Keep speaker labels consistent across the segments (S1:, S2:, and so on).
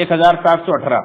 S1: 1718,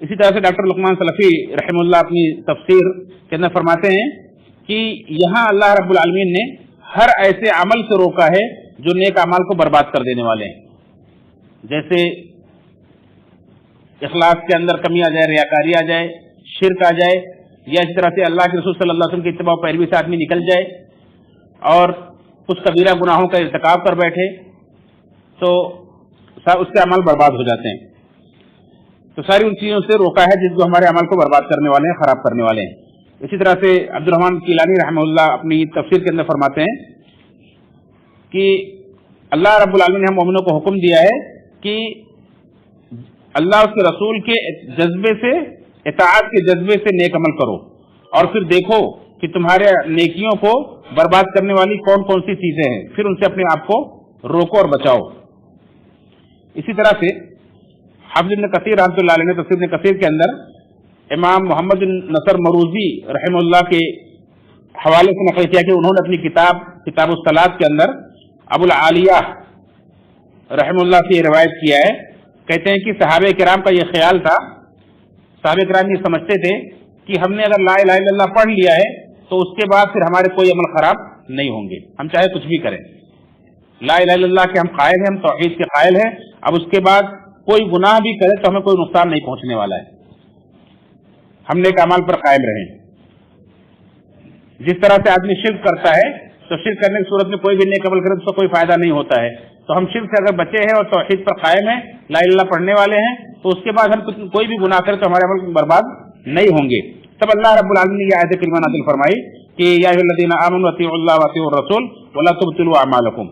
S1: اسی طرح سے ڈاکٹر لقمان سلفی رحمہ اللہ اپنی تفسیر کے اندر فرماتے ہیں کہ یہاں اللہ رب العالمین نے ہر ایسے عمل سے روکا ہے جو نیک اعمال کو برباد کر دینے والے ہیں، جیسے اخلاص کے اندر کمی آ جائے، ریاکاری آ جائے، شرک آ جائے، یا اس طرح سے اللہ کے رسول صلی اللہ علیہ وسلم کی اتباع و پیروی سے آدمی نکل جائے اور کچھ کبیرہ گناہوں کا ارتکاب کر بیٹھے تو اس کے عمل برباد ہو جاتے ہیں۔ تو ساری ان چیزوں سے روکا ہے جس کو ہمارے عمل کو برباد کرنے والے ہیں، خراب کرنے والے ہیں۔ اسی طرح سے عبدالرحمن کیلانی رحمہ اللہ اپنی تفسیر کے اندر فرماتے ہیں کہ اللہ رب العالمین نے ہم مومنوں کو حکم دیا ہے کہ اللہ اس کے رسول کے جذبے سے، اطاعت کے جذبے سے نیک عمل کرو، اور پھر دیکھو کہ تمہارے نیکیوں کو برباد کرنے والی کون کون سی چیزیں ہیں، پھر ان سے اپنے آپ کو روکو اور بچاؤ۔ اسی طرح سے حافظ ابن کثیر رحمۃ اللہ علیہ نے تفسیر ابن کثیر کے اندر امام محمد بن نصر مروزی رحمہ اللہ کے حوالے سے نقل کیا کہ انہوں نے اپنی کتاب الصلاۃ کے اندر ابو العالیہ رحمہ اللہ سے یہ روایت کیا ہے، کہتے ہیں کہ صحابہ کرام کا یہ خیال تھا، صحابہ کرام یہ سمجھتے تھے کہ ہم نے اگر لا الہ الا اللہ پڑھ لیا ہے تو اس کے بعد پھر ہمارے کوئی عمل خراب نہیں ہوں گے، ہم چاہے کچھ بھی کریں، لا الہ الا اللہ کے ہم قائل ہیں، ہم توحید کے قائل ہیں، اب اس کے بعد کوئی گناہ بھی کرے تو ہمیں کوئی نقصان نہیں پہنچنے والا ہے، ہم نیک اعمال پر قائم رہیں۔ جس طرح سے آدمی شرک کرتا ہے تو شرک کرنے کی صورت میں کوئی بھی نیک عمل کرے تو اس کو کوئی فائدہ نہیں ہوتا ہے، تو ہم شرک سے اگر بچے ہیں اور توحید پر قائم ہیں، لا الہ الا اللہ پڑھنے والے ہیں، تو اس کے بعد ہم کوئی بھی گناہ کرے تو ہمارے عمل برباد نہیں ہوں گے۔ تب اللہ رب العالمین نے یہ آیت کریمہ نازل فرمائی کہ یا ایھا الذین آمنوا اطیعوا اللہ واطیعوا الرسول ولا تبطلوا اعمالکم،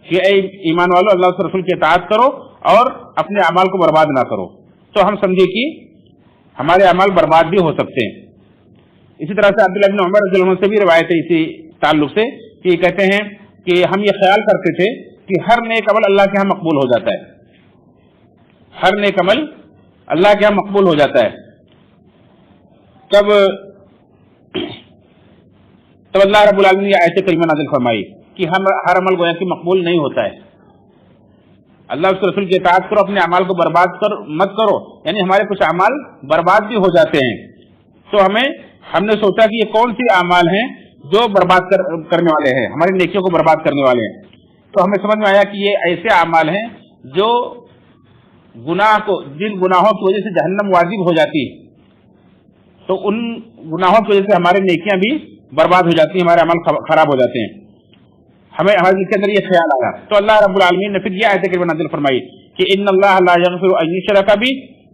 S1: کہ اے ایمان والو اللہ کے رسول کی اطاعت کرو اور اپنے اعمال کو برباد نہ کرو، تو ہم سمجھے کہ ہمارے اعمال برباد بھی ہو سکتے ہیں۔ اسی طرح سے عبداللہ بن عمر رضی اللہ عنہ سے بھی روایت ہے اسی تعلق سے کہ کہتے ہیں کہ ہم یہ خیال کرتے تھے کہ ہر نیک عمل اللہ کے ہاں مقبول ہو جاتا ہے، ہر نیک عمل اللہ کے ہاں مقبول ہو جاتا ہے۔ تب اللہ رب العالمین نے آیت کریمہ نازل فرمائی کہ ہر عمل گویا کہ مقبول نہیں ہوتا ہے، اللہ اس کے رسول کی اطاعت کرو، اپنے اعمال کو برباد مت کرو، یعنی ہمارے کچھ اعمال برباد بھی ہو جاتے ہیں۔ تو ہم نے سوچا کہ یہ کون سی اعمال ہیں جو برباد کرنے والے ہیں، ہماری نیکیوں کو برباد کرنے والے ہیں، تو ہمیں سمجھ میں آیا کہ یہ ایسے اعمال ہیں جو جن گناہوں کی وجہ سے جہنم واجب ہو جاتی ہے، تو ان گناہوں کی وجہ سے ہماری نیکیاں بھی برباد ہو جاتی ہیں، ہمارے عمل خراب ہو جاتے ہیں۔ ہمارے دل کے اندر یہ خیال آیا تو اللہ رب العالمین نے پھر یہ آیت کریمہ نازل فرمائی کہ ان اللہ لا یغفر ان یشرک بہ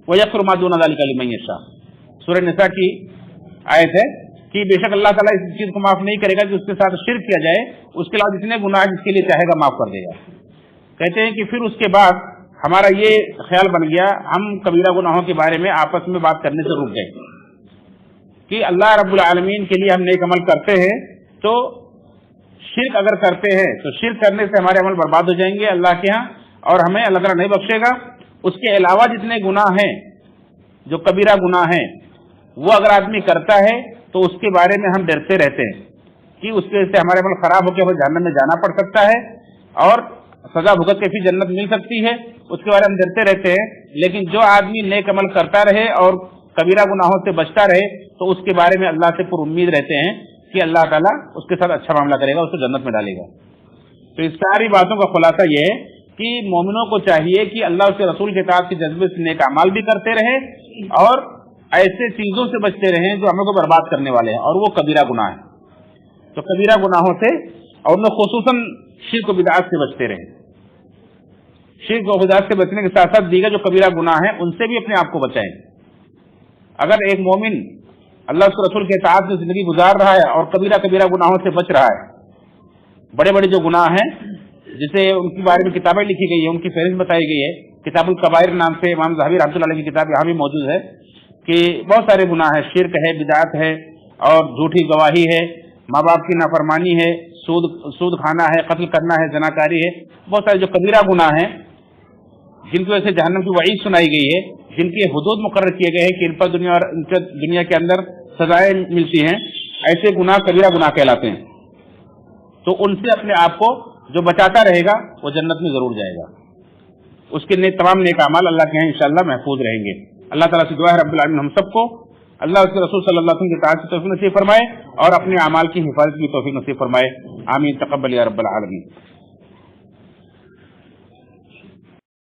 S1: ویغفر ما دون ذلک لمن یشاء، سورہ نساء کی آیت ہے کہ بے شک اللہ تعالیٰ اس چیز کو معاف نہیں کرے گا کہ اس کے ساتھ شرک کیا جائے، اس کے علاوہ جتنے گناہ جس کے لیے چاہے گا معاف کر دے گا۔ کہتے ہیں کہ پھر اس کے بعد ہمارا یہ خیال بن گیا، ہم کبیرہ گناہوں کے بارے میں آپس میں بات کرنے سے رک گئے کہ اللہ رب العالمین کے لیے ہم نیک عمل کرتے ہیں، تو شرک اگر کرتے ہیں تو شرک کرنے سے ہمارے عمل برباد ہو جائیں گے اللہ کے ہاں، اور ہمیں اللہ تعالیٰ نہیں بخشے گا۔ اس کے علاوہ جتنے گناہ ہیں جو کبیرہ گناہ ہیں وہ اگر آدمی کرتا ہے تو اس کے بارے میں ہم ڈرتے رہتے ہیں کہ اس کی وجہ سے ہمارے عمل خراب ہو کے وہ جہنم میں جانا پڑ سکتا ہے اور سزا بھگت کے پھر جنت مل سکتی ہے، اس کے بارے میں ہم ڈرتے رہتے ہیں۔ لیکن جو آدمی نیک عمل کرتا رہے اور کبیرہ گناہوں سے بچتا رہے تو اس کے بارے میں اللہ سے پر امید رہتے ہیں کہ اللہ تعالیٰ اس کے ساتھ اچھا معاملہ کرے گا، اس کو جنت میں ڈالے گا۔ تو اس ساری باتوں کا خلاصہ یہ ہے کہ مومنوں کو چاہیے کہ اللہ اس کے رسول کے اطاعت کے جذبے سے نیک اعمال بھی کرتے رہیں اور ایسے چیزوں سے بچتے رہیں جو ہمیں کو برباد کرنے والے ہیں، اور وہ کبیرہ گناہ ہیں۔ تو کبیرہ گناہوں سے اور انہیں خصوصاً شرک و بدعات سے بچتے رہیں۔ شرک و بدعات سے بچنے کے ساتھ ساتھ دیگر جو کبیرہ گناہ ہیں ان سے بھی اپنے آپ کو بچائیں۔ اگر ایک مومن اللہ اس کے رسول کے اطاعت میں زندگی گزار رہا ہے اور کبیرہ گناہوں سے بچ رہا ہے، بڑے بڑے جو گناہ ہیں جسے ان کے بارے میں کتابیں لکھی گئی ہیں، ان کی فہرست بتائی گئی ہے، کتاب الکبائر نام سے امام ذہبی رحمۃ اللہ علیہ کی کتاب یہاں بھی موجود ہے کہ بہت سارے گناہ ہیں، شرک ہے، بدعت ہے، اور جھوٹی گواہی ہے، ماں باپ کی نافرمانی ہے، سود کھانا ہے، قتل کرنا ہے، زناکاری ہے، بہت سارے جو کبیرہ گناہ ہیں جن کی وجہ سے جہنم کی وعید سنائی گئی ہے، جن کے حدود مقرر کیے گئے ہیں کہ ان پر دنیا کے اندر سزائیں ملتی ہیں، ایسے گناہ کبیرہ گناہ کہلاتے ہیں۔ تو ان سے اپنے آپ کو جو بچاتا رہے گا وہ جنت میں ضرور جائے گا، اس کے تمام نیک اعمال اللہ کے یہاں انشاءاللہ محفوظ رہیں گے۔ اللہ تعالیٰ سے دعا ہے رب العالمین ہم سب کو اللہ کے رسول صلی اللہ علیہ وسلم کی اطاعت کی توفیق نصیب فرمائے اور اپنے اعمال کی حفاظت کی توفیق نصیب فرمائے. آمین. تقبل یا رب العالمین.